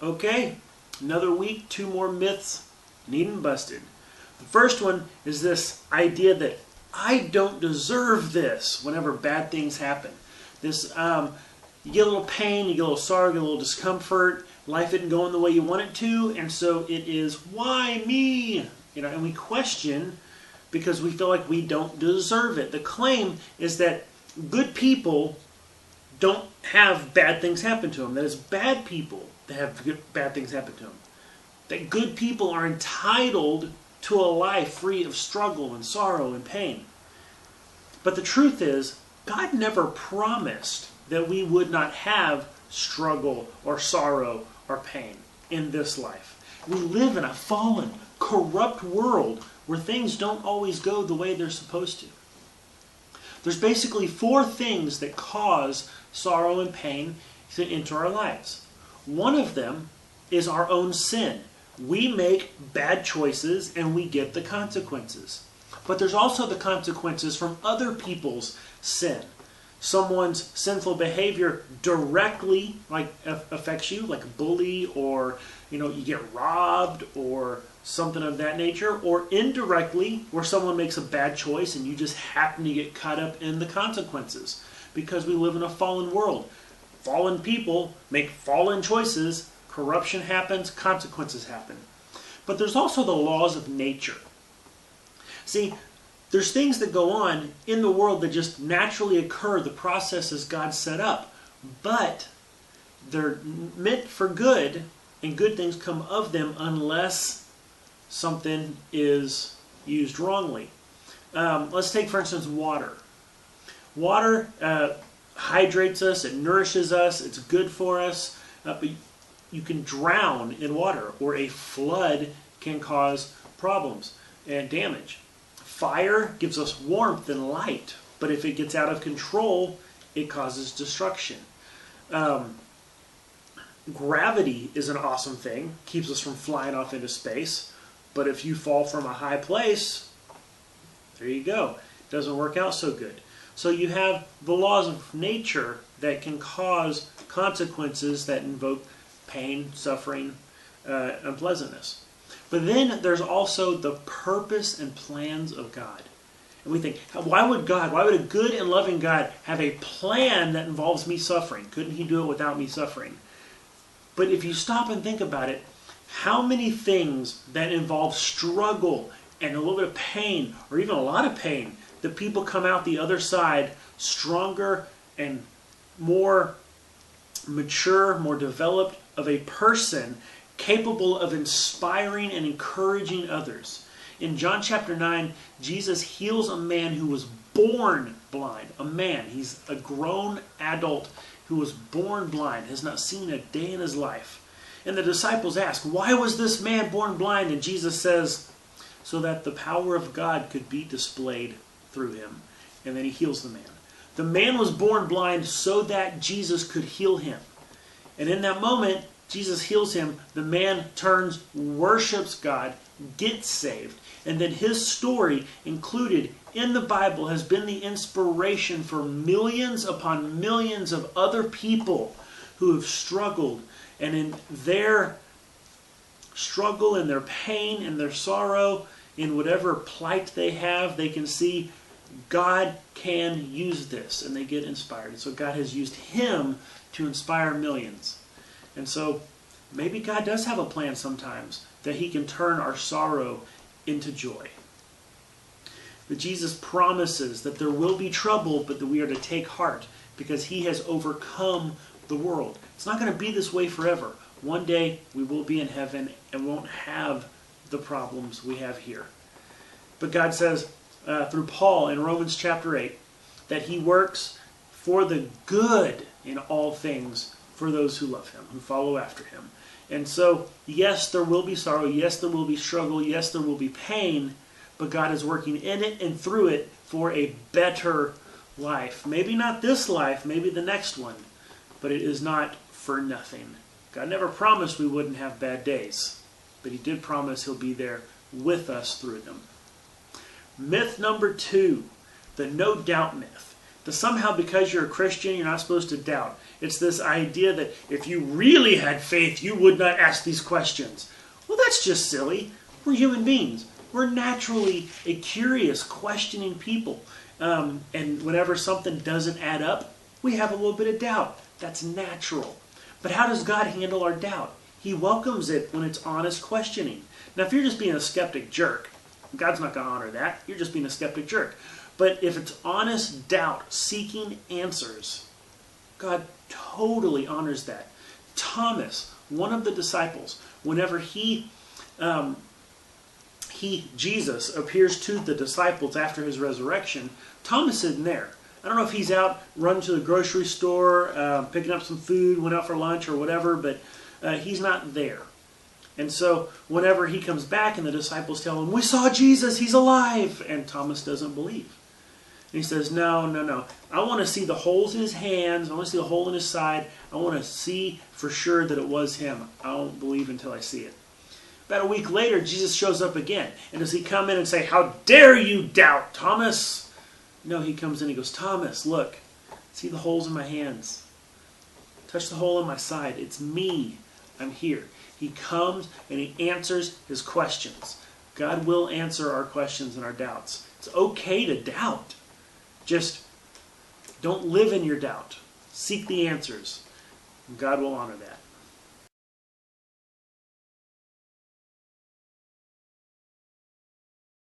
Okay, another week, two more myths needing busted. The first one is this idea that I don't deserve this whenever bad things happen. This, you get a little pain, you get a little sorrow, you get a little discomfort, life isn't going the way you want it to, and so it is, why me? And we question because we feel like we don't deserve it. The claim is that good people don't have bad things happen to them. That it's bad people that have bad things happen to them. That good people are entitled to a life free of struggle and sorrow and pain. But the truth is, God never promised that we would not have struggle or sorrow or pain in this life. We live in a fallen, corrupt world where things don't always go the way they're supposed to. There's basically four things that cause sorrow and pain to enter our lives. One of them is our own sin. We make bad choices and we get the consequences. But there's also the consequences from other people's sin. Someone's sinful behavior directly affects you, like a bully, or you get robbed or something of that nature, or indirectly where someone makes a bad choice and you just happen to get caught up in the consequences because we live in a fallen world. Fallen people make fallen choices, corruption happens, consequences happen. But there's also the laws of nature. See, there's things that go on in the world that just naturally occur, the processes God set up. But they're meant for good, and good things come of them unless something is used wrongly. Let's take, for instance, water. Water hydrates us, it nourishes us, it's good for us, but you can drown in water, or a flood can cause problems and damage. Fire gives us warmth and light, but if it gets out of control, it causes destruction. Gravity is an awesome thing, keeps us from flying off into space, but if you fall from a high place, there you go. It doesn't work out so good. So you have the laws of nature that can cause consequences that invoke pain, suffering, unpleasantness. But then there's also the purpose and plans of God. And we think, why would a good and loving God have a plan that involves me suffering? Couldn't he do it without me suffering? But if you stop and think about it, how many things that involve struggle and a little bit of pain, or even a lot of pain, that people come out the other side stronger and more mature, more developed of a person, capable of inspiring and encouraging others. In John chapter 9, Jesus heals a man who was born blind. A man. He's a grown adult who was born blind, has not seen a day in his life. And the disciples ask, why was this man born blind? And Jesus says, so that the power of God could be displayed through him. And then he heals the man. The man was born blind so that Jesus could heal him. And in that moment, Jesus heals him, the man turns, worships God, gets saved, and then his story included in the Bible has been the inspiration for millions upon millions of other people who have struggled, and in their struggle, in their pain, in their sorrow, in whatever plight they have, they can see God can use this, and they get inspired. And so God has used him to inspire millions. And so maybe God does have a plan sometimes that he can turn our sorrow into joy. But Jesus promises that there will be trouble, but that we are to take heart because he has overcome the world. It's not going to be this way forever. One day we will be in heaven and won't have the problems we have here. But God says through Paul in Romans chapter 8 that he works for the good in all things for those who love him, who follow after him. And so, yes, there will be sorrow, yes, there will be struggle, yes, there will be pain, but God is working in it and through it for a better life. Maybe not this life, maybe the next one, but it is not for nothing. God never promised we wouldn't have bad days, but he did promise he'll be there with us through them. Myth number 2, the no doubt myth. that somehow because you're a Christian, you're not supposed to doubt. It's this idea that if you really had faith, you would not ask these questions. Well, that's just silly. We're human beings. We're naturally a curious, questioning people. And whenever something doesn't add up, we have a little bit of doubt. That's natural. But how does God handle our doubt? He welcomes it when it's honest questioning. Now, if you're just being a skeptic jerk, God's not going to honor that. You're just being a skeptic jerk. But if it's honest doubt, seeking answers, God totally honors that. Thomas, one of the disciples, whenever Jesus appears to the disciples after his resurrection, Thomas isn't there. I don't know if he's out running to the grocery store, picking up some food, went out for lunch or whatever, but he's not there. And so whenever he comes back and the disciples tell him, "We saw Jesus, he's alive," and Thomas doesn't believe. And he says, no. I want to see the holes in his hands. I want to see the hole in his side. I want to see for sure that it was him. I won't believe until I see it. About a week later, Jesus shows up again. And does he come in and say, "How dare you doubt, Thomas?" No, he comes in and he goes, "Thomas, look. See the holes in my hands. Touch the hole in my side. It's me. I'm here." He comes and he answers his questions. God will answer our questions and our doubts. It's okay to doubt. Just don't live in your doubt. Seek the answers. God will honor that.